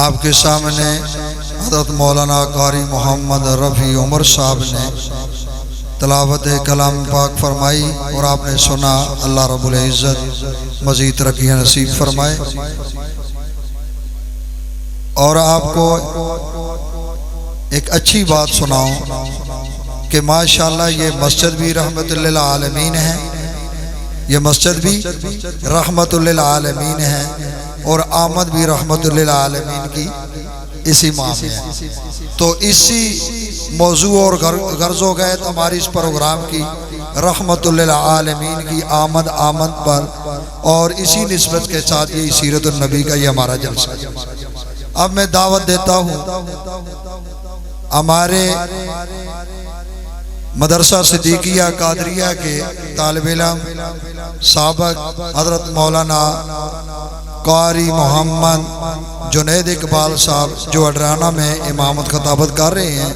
آپ کے سامنے حضرت مولانا قاری محمد رفیع عمر صاحب نے تلاوت کلام پاک فرمائی اور آپ نے سنا۔ اللہ رب العزت مزید ترقی نصیب فرمائے۔ اور آپ کو ایک اچھی بات سناؤں کہ ماشاءاللہ یہ مسجد بھی رحمت للعالمین ہے، یہ مسجد بھی رحمت للعالمین ہے، اور آمد بھی رحمت للعالمین کی اسی ماہ میں ہے۔ تو اسی موضوع اور غرض و غایت ہماری اس پروگرام کی رحمت للعالمین کی آمد پر، اور اسی نسبت کے ساتھ یہ سیرت النبی کا یہ ہمارا جلسہ ہے۔ اب میں دعوت دیتا ہوں ہمارے مدرسہ صدیقیہ قادریہ کے طالب علم سابق حضرت مولانا قاری محمد جنید اقبال صاحب جو اڈرانہ میں امامت خطابت کر رہے ہیں،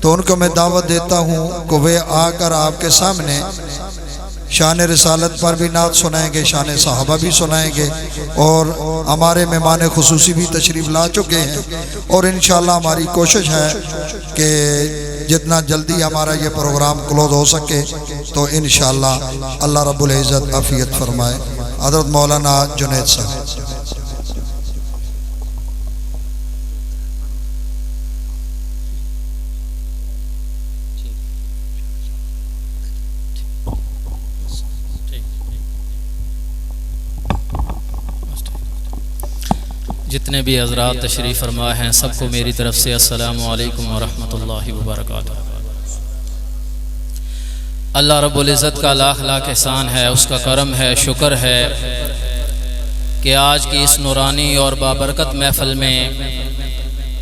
تو ان کو میں دعوت دیتا ہوں کہ وہ آ کر آپ کے سامنے شان رسالت پر بھی نعت سنائیں گے، شان صحابہ بھی سنائیں گے، اور ہمارے مہمان خصوصی بھی تشریف لا چکے ہیں۔ اور انشاءاللہ ہماری کوشش ہے کہ جتنا جلدی ہمارا یہ پروگرام کلوز ہو سکے تو انشاءاللہ اللہ رب العزت عافیت فرمائے۔ حضرت مولانا جنید صاحب۔ جتنے بھی حضرات تشریف فرما ہیں سب کو میری طرف سے السلام علیکم ورحمۃ اللہ وبرکاتہ۔ اللہ رب العزت کا لاکھ لاکھ احسان ہے، اس کا کرم ہے، شکر ہے کہ آج کی اس نورانی اور بابرکت محفل میں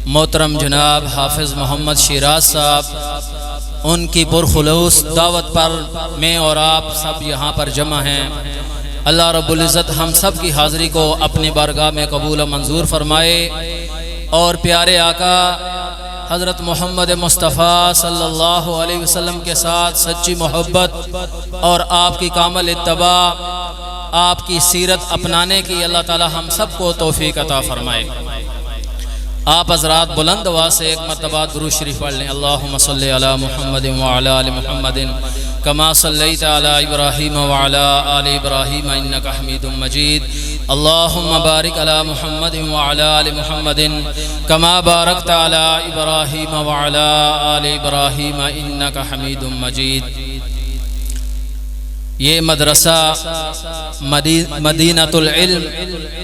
محترم جناب حافظ محمد شیراز صاحب ان کی پرخلوص دعوت پر میں اور آپ سب یہاں پر جمع ہیں۔ اللہ رب العزت ہم سب کی حاضری کو اپنی بارگاہ میں قبول و منظور فرمائے، اور پیارے آقا حضرت محمد مصطفیٰ صلی اللہ علیہ وسلم کے ساتھ سچی محبت اور آپ کی کامل اتباع، آپ کی سیرت اپنانے کی اللہ تعالی ہم سب کو توفیق عطا فرمائے۔ آپ حضرات بلند آواز سے ایک مرتبہ درود شریف پڑھ لیں۔ اللہم صلی علی محمد وعلی آل محمد کما صلیت علی ابراہیم وعلی آل ابراہیم انک حمید مجید۔ اللہم بارک علی محمد وعلی آل محمد کما بارکت علی ابراہیم وعلی آل ابراہیم انک حمید مجید۔ یہ مدرسہ مدینۃ العلم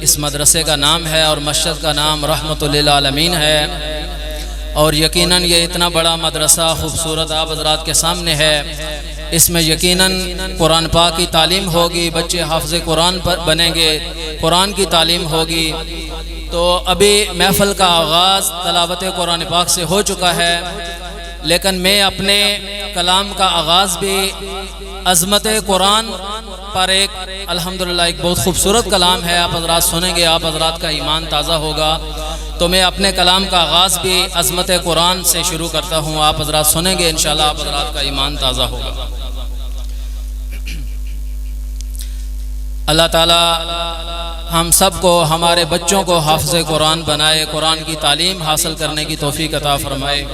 اس مدرسے کا نام ہے، اور مسجد کا نام رحمت للعالمین ہے، اور یقیناً یہ اتنا بڑا مدرسہ خوبصورت آپ حضرات کے سامنے ہے۔ اس میں یقیناً قرآن پاک کی تعلیم ہوگی، بچے حافظ قرآن پر بنیں گے، قرآن کی تعلیم ہوگی۔ تو ابھی محفل کا آغاز تلاوت قرآن پاک سے ہو چکا ہے، لیکن میں اپنے کلام کا آغاز بھی عظمت قرآن پر ایک الحمدللہ ایک بہت خوبصورت کلام ہے، آپ حضرات سنیں گے، آپ حضرات کا ایمان تازہ ہوگا۔ تو میں اپنے کلام کا آغاز بھی عظمت قرآن سے شروع کرتا ہوں، آپ حضرات سنیں گے، انشاءاللہ آپ حضرات کا ایمان تازہ ہوگا۔ اللہ تعالی ہم سب کو، ہمارے بچوں کو حافظ قرآن بنائے، قرآن کی تعلیم حاصل کرنے کی توفیق عطا فرمائے۔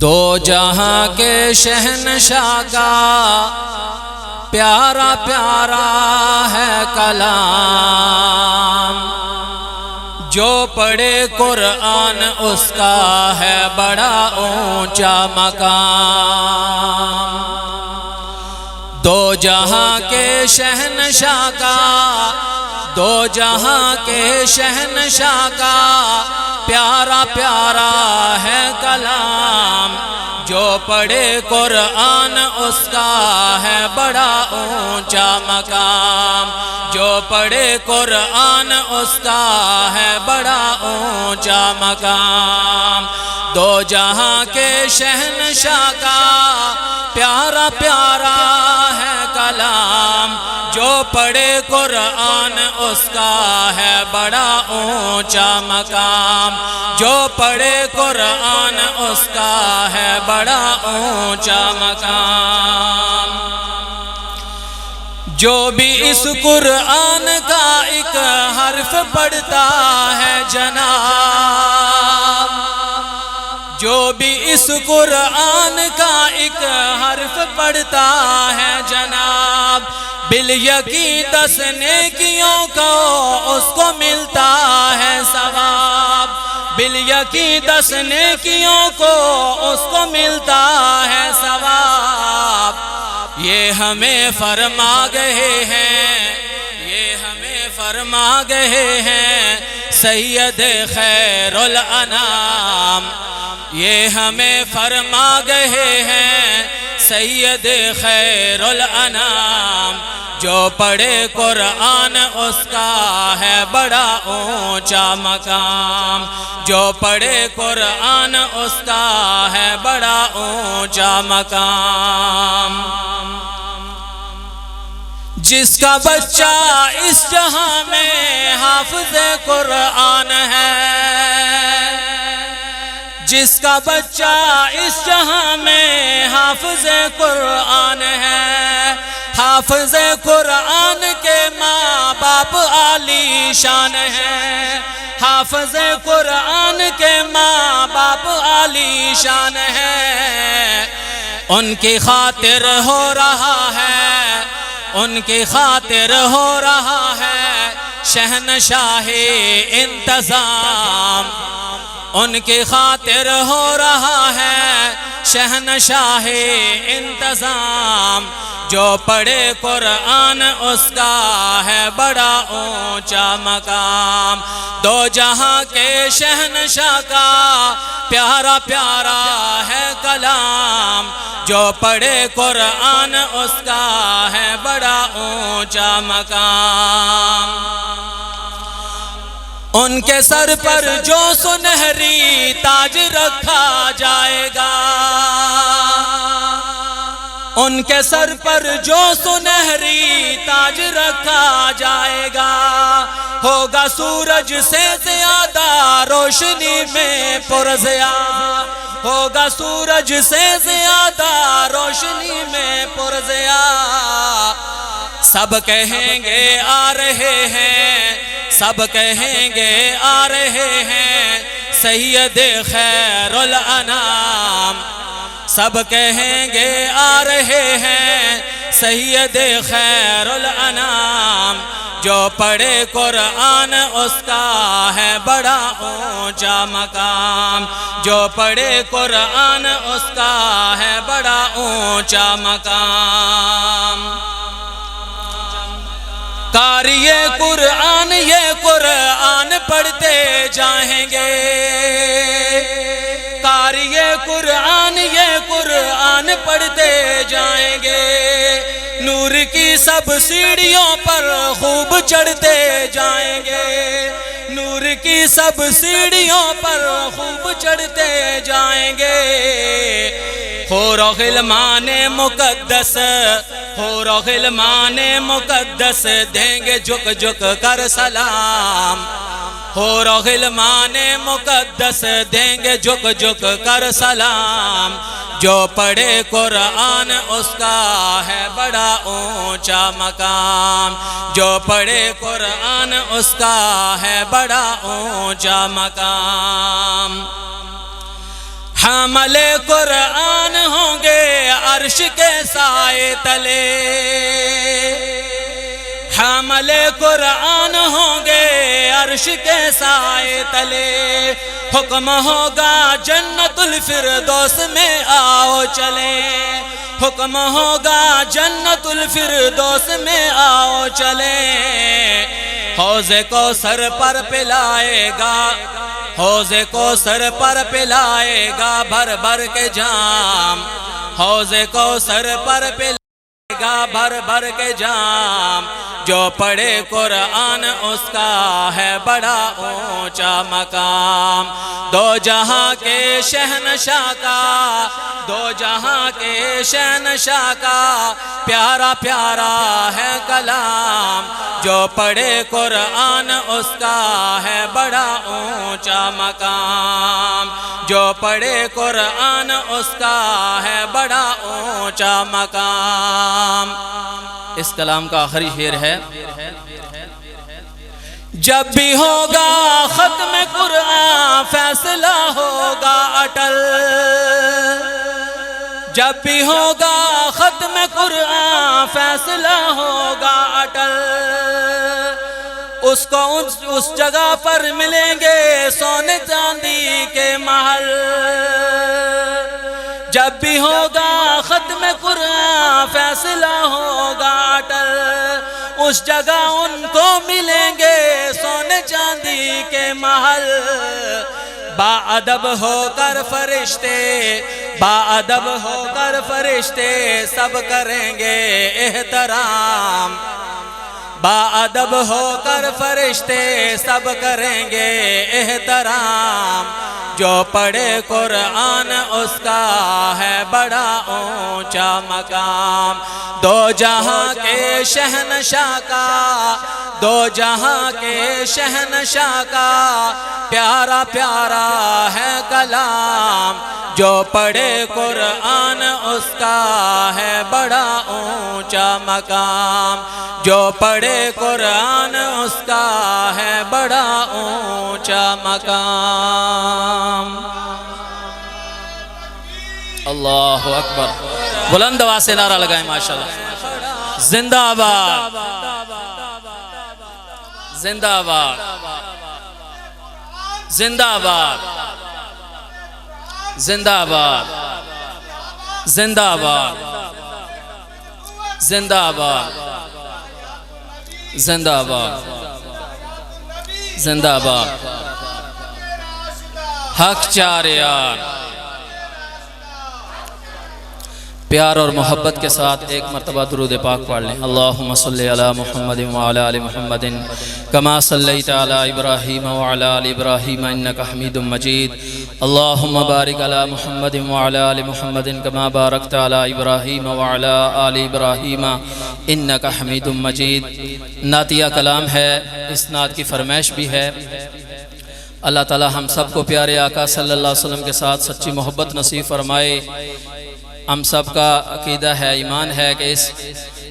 دو جہاں کے شہنشاہ کا پیارا پیارا ہے کلام، جو پڑھے قرآن اس کا ہے بڑا اونچا مقام۔ دو جہاں کے شہنشاہ کا، دو جہاں کے شہنشاہ کا پیارا پیارا ہے کلام، جو پڑھے قرآن اس کا ہے بڑا اونچا مقام، جو پڑھے قرآن اس کا ہے بڑا اونچا مقام۔ دو جہاں کے شہنشاہ کا پیارا پیارا ہے کلام، جو پڑھے قرآن اس کا ہے بڑا اونچا مقام، جو پڑھے قرآن اس کا ہے بڑا اونچا مقام۔ جو بھی اس قرآن کا ایک حرف پڑھتا ہے جناب، جو بھی اس قرآن کا ایک حرف پڑھتا ہے جناب، بالیقین 10 نیکیوں کو اس کو ملتا ہے ثواب، بالیقین 10 نیکیوں کو اس کو ملتا ہے ثواب۔ یہ ہمیں فرما گئے ہیں، یہ ہمیں فرما گئے ہیں سید خیر الانام، یہ ہمیں فرما گئے ہیں سید خیر الانام۔ جو پڑھے قرآن اس کا ہے بڑا اونچا مقام، جو پڑھے قرآن اس کا ہے بڑا اونچا مقام۔ جس کا بچہ اس جہاں میں حافظ قرآن ہے، جس کا بچہ اس جہاں میں حافظ قرآن ہے، حافظ قرآن کے ماں باپ عالی شان ہے، حافظ قرآن کے ماں باپ عالی شان ہے، ان کی خاطر ہو رہا ہے، ان کی خاطر ہو رہا ہے شہنشاہ انتظام، ان کی خاطر ہو رہا ہے شہنشاہ انتظام۔ جو پڑھے قرآن اس کا ہے بڑا اونچا مقام، دو جہاں کے شہنشاہ کا پیارا پیارا ہے کلام، جو پڑھے قرآن اس کا ہے بڑا اونچا مقام۔ ان کے سر پر جو سنہری تاج رکھا جائے گا، ان کے سر پر جو سنہری تاج رکھا جائے گا، ہوگا سورج سے زیادہ روشنی میں پرضیاء، ہوگا سورج سے زیادہ روشنی میں پرضیاء۔ سب کہیں گے آ رہے ہیں، سب کہیں گے آ رہے ہیں سید خیر الانام، سب کہیں گے آ رہے ہیں سید خیر الانام۔ جو پڑھے قرآن اس کا ہے بڑا اونچا مقام، جو پڑھے قرآن اس کا ہے بڑا اونچا مقام۔ قاری قرآن یہ قرآن پڑھتے جائیں گے، قاری قرآن یہ قرآن پڑھتے جائیں گے، نور کی سب سیڑھیوں پر خوب چڑھتے جائیں گے، نور کی سب سیڑھیوں پر خوب چڑھتے جائیں گے۔ حور و غلمان مقدس، حور و غلمان مقدس دیں گے جھک جھک کر سلام، حور و غلمان مقدس دیں گے جھک جھک کر سلام۔ جو پڑھے قرآن اس کا ہے بڑا اونچا مقام، جو پڑھے قرآن اس کا ہے بڑا اونچا مقام۔ حامل قرآن ہوں گے عرش کے سائے تلے، حامل قرآن ہوں گے عرش کے سائے تلے، حکم ہوگا جنت الفردوس میں آؤ چلے، حکم ہوگا جنت الفردوس میں آؤ چلے۔ حوض کوثر پر پلائے گا، حوض کوثر پر پلائے گا بھر بھر کے جام، حوض کوثر پر پلائے گا بھر بھر کے جام۔ جو پڑھے قرآن اس کا ہے بڑا اونچا مقام، دو جہاں کے شہنشاہ کا، دو جہاں کے شہنشاہ کا پیارا پیارا ہے کلام۔ جو پڑھے قرآن اس کا ہے بڑا اونچا مقام، جو پڑھے قرآن اس کا ہے بڑا اونچا مقام۔ اس کلام کا آخری شعر ہے جب بھی ہوگا ختم قرآن فیصلہ ہوگا اٹل، جب بھی ہوگا ختم قرآن فیصلہ ہوگا اٹل، اس کو اس جگہ پر ملیں گے سونے چاندی کے محل۔ جب بھی ہوگا ختم قرآن فیصلہ ہوگا اٹل، اس جگہ ان کو ملیں گے سونے چاندی کے محل۔ باادب ہو کر فرشتے، باادب ہو کر فرشتے سب کریں گے احترام، باادب ہو کر فرشتے سب کریں گے احترام۔ جو پڑھے قرآن اس کا ہے بڑا اونچا مقام، دو جہاں کے شہنشاہ کا، دو جہاں کے شہنشاہ کا پیارا پیارا ہے کلام۔ جو پڑھے قرآن اس کا ہے بڑا اونچا مقام، جو پڑھے قرآن اس کا ہے بڑا اونچا مقام۔ اللہ اکبر، بلند آواز سے نعرہ لگائیں ماشاءاللہ۔ زندہ آباد، زندہ آباد، زندہ آباد، زندہ آباد، زندہ آباد، زندہ آباد، زندہ آباد، زندہ آباد، حق چار یار۔ پیار اور محبت کے ساتھ ایک مرتبہ درود پاک پڑھ لیں۔ اللہم صلی علی محمد وعلی آل محمد کما صلیت علی ابراہیم وعلی آل ابراہیم انک حمید مجید۔ اللہم بارک علی محمد وعلی آل محمد کما بارکت علی ابراہیم وعلی آل ابراہیم انک حمید مجید۔ نعتیہ کلام ہے، اس نعت کی فرمائش بھی ہے۔ اللہ تعالی ہم سب کو پیارے آقا صلی اللہ علیہ وسلم کے ساتھ سچی محبت نصیب فرمائے۔ ہم سب کا عقیدہ ہے، ایمان ہے کہ اس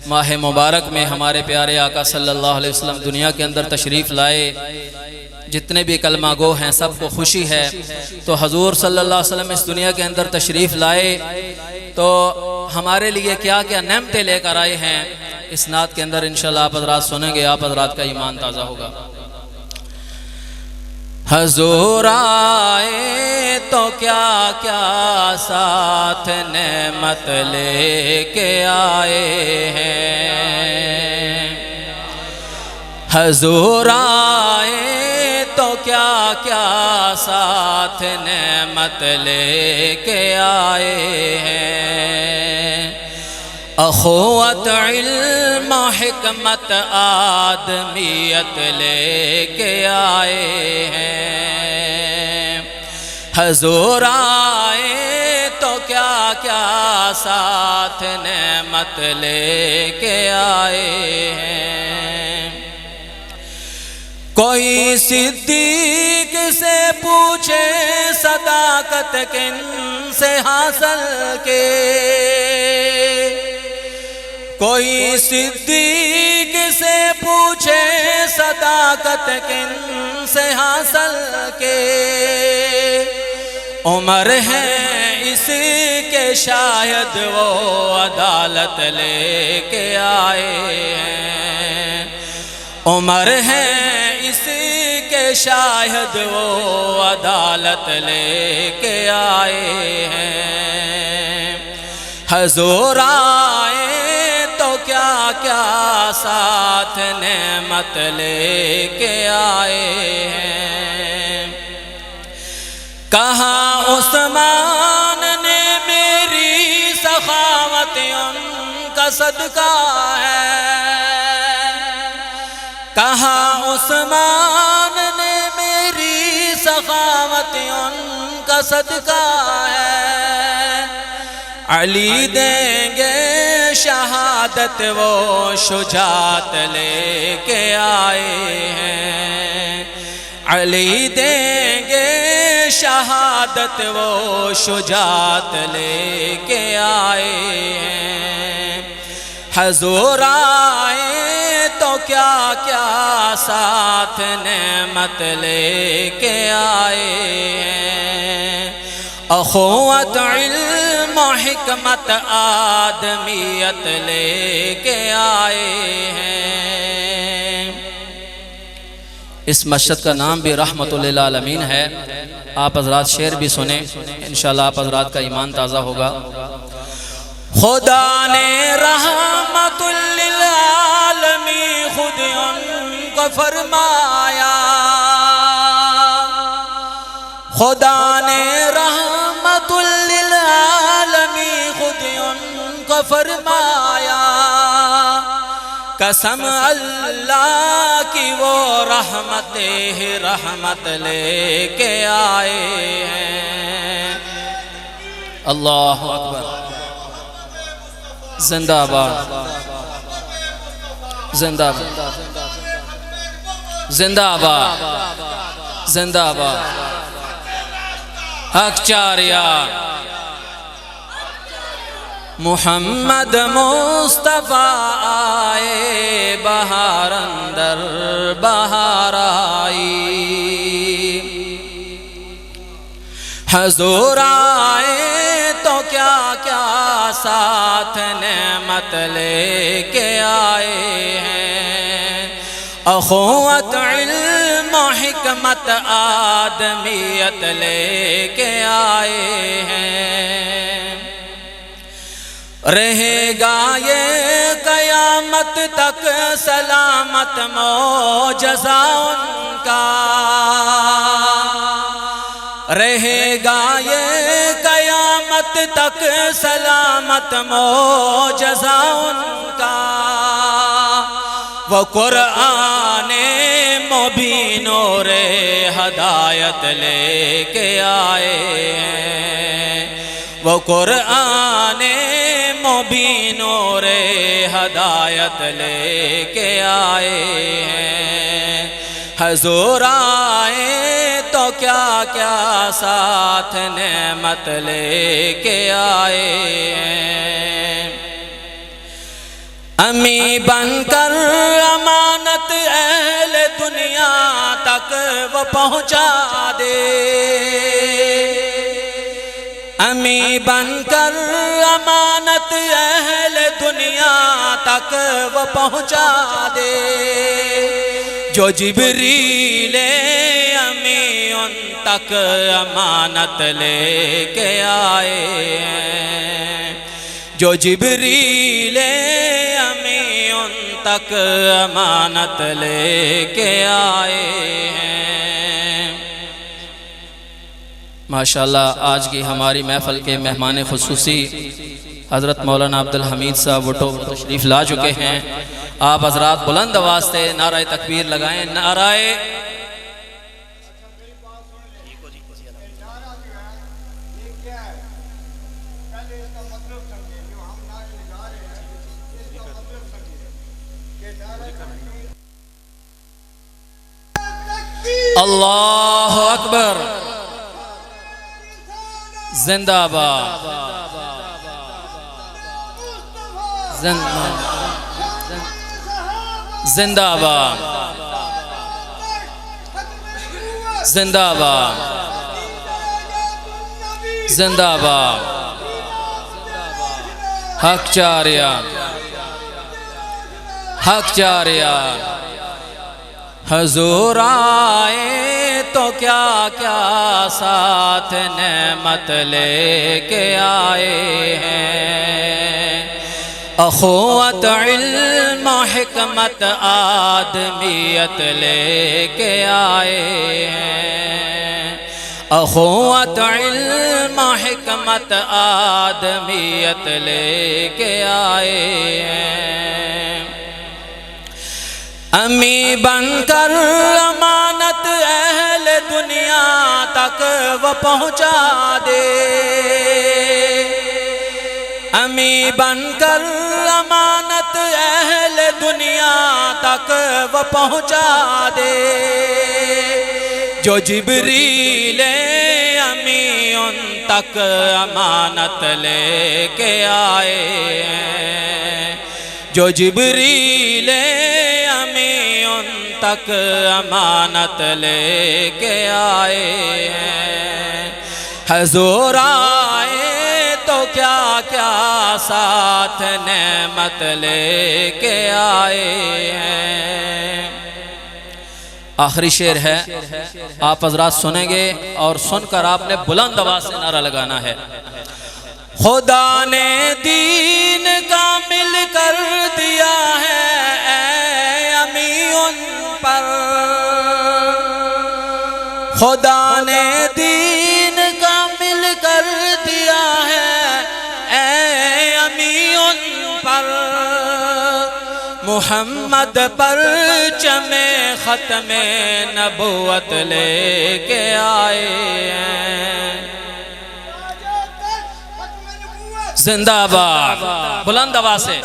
ماہ مبارک میں ہمارے پیارے آقا صلی اللہ علیہ وسلم دنیا کے اندر تشریف لائے۔ جتنے بھی کلمہ گو ہیں سب کو خوشی ہے، تو حضور صلی اللہ علیہ وسلم اس دنیا کے اندر تشریف لائے تو ہمارے لیے کیا کیا نعمتیں لے کر آئے ہیں، اس نعت کے اندر انشاءاللہ آپ حضرات سنیں گے، آپ حضرات کا ایمان تازہ ہوگا۔ حضور آئے تو کیا کیا ساتھ نعمت لے کے آئے ہیں، حضور آئے تو کیا کیا ساتھ نعمت لے کے آئے ہیں۔ اخوت علم حکمت آدمیت لے کے آئے ہیں، حضور آئے تو کیا کیا ساتھ نعمت لے کے آئے ہیں۔ کوئی صدیق سے پوچھے صداقت کن سے حاصل کے، کوئی صدیق سے پوچھے صداقت کن سے حاصل کے، عمر ہے اس کے شاید وہ عدالت لے کے آئے ہیں، عمر ہے اس کے شاید وہ عدالت لے کے آئے ہیں۔ حضور آئے تو کیا کیا ساتھ نعمت لے کے آئے ہیں۔ کہاں عثمان نے میری سخاوت ان کا صدقہ ہے، کہاں عثمان نے میری سخاوت ان کا صدقہ ہے۔ علی دیں گے شہادت وہ شجاعت لے کے آئے ہیں، علی دیں گے شہادت وہ شجاعت لے کے آئے ہیں۔ حضور آئے تو کیا کیا ساتھ نعمت لے کے آئے ہیں، اخوت علم و حکمت آدمیت لے کے آئے ہیں۔ اس مسجد کا نام بھی رحمت للعالمین ہے۔ آپ حضرات شعر بھی سنیں، انشاءاللہ آپ حضرات کا ایمان تازہ ہوگا۔ خدا نے رحمت للعالمین خود ان کو فرمایا، خدا نے رحمت للعالمین خود ان کو فرمایا، قسم اللہ کی وہ رحمت ہی رحمت لے کے آئے ہیں۔ اللہ اکبر، زندہ آباد، زندہ آباد، زندہ آباد، زندہ آباد، حق چاریا محمد مصطفیٰ آئے، بہار اندر بہار آئی، حضور آئے تو کیا کیا ساتھ نعمت لے کے آئے ہیں، اخوت علم و حکمت آدمیت لے کے آئے ہیں۔ رہے گا یہ قیامت تک سلامت معجزہ ان کا، رہے گا یہ قیامت تک سلامت معجزہ ان کا، وہ قرآن مبین نور ہدایت لے کے آئے ہیں، وہ قرآن مبین نور ہدایت لے کے آئے ہیں، حضور آئے تو کیا کیا ساتھ نعمت لے کے آئے ہیں، امی بن کر امانت اہل دنیا تک وہ پہنچا دے، امی بن کر امانت اہل دنیا تک وہ پہنچا دے، جو جبریل امی ان تک امانت لے کے آئے ہیں، جو جبریل امی ان تک امانت لے کے آئے ہیں۔ ماشاءاللہ آج کی ہماری محفل کے مہمان خصوصی حضرت مولانا عبدالحمید صاحب وٹو تشریف لا چکے ہیں۔ آپ حضرات بلند آواز سے نعرہ تکبیر لگائیں، نعرہ اللہ اکبر، زندہ آباد، زندہ آباد، زندہ آباد، زندہ آباد، حق چاریا، حق چاریا، حضور آئے تو کیا کیا ساتھ نعمت لے کے آئے ہیں، اخوت علم و حکمت آدمیت لے کے آئے ہیں، اخوت علم و حکمت آدمیت لے کے آئے ہیں، امی بن کر امانت اہل دنیا تک وہ پہنچا دے، امی بن کر امانت اہل دنیا تک وہ پہنچا دے، جو جبریل امی ان تک امانت لے کے آئے ہیں، جو جبریل امی ان تک امانت لے کے آئے ہیں، حضور آئے تو کیا کیا ساتھ نعمت لے کے آئے ہیں۔ آخری شعر ہے، آپ حضرات سنیں گے اور سن کر آپ نے بلند آواز سے نعرہ لگانا ہے۔ خدا نے دین کا مل کر دیا ہے اے امی ان پر، خدا نے دین کا مل کر دیا ہے اے امی ان پر، محمد پر چمے ختم نبوت لے کے آئے ہیں۔ زندہ باد، بلند آواز سے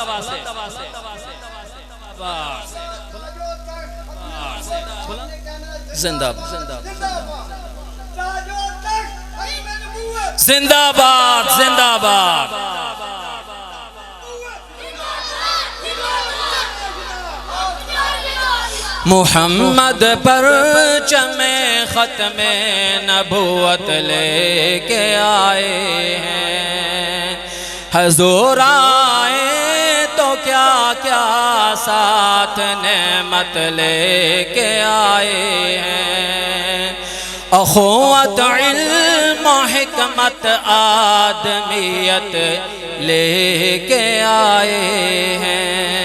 زندہ باد، زندہ باد، زندہ باد۔ محمد پر چمے ختم نبوت لے کے آئے ہیں، حضور آئے تو کیا کیا ساتھ نعمت لے کے آئے ہیں، اخوت علم و حکمت آدمیت لے کے آئے ہیں۔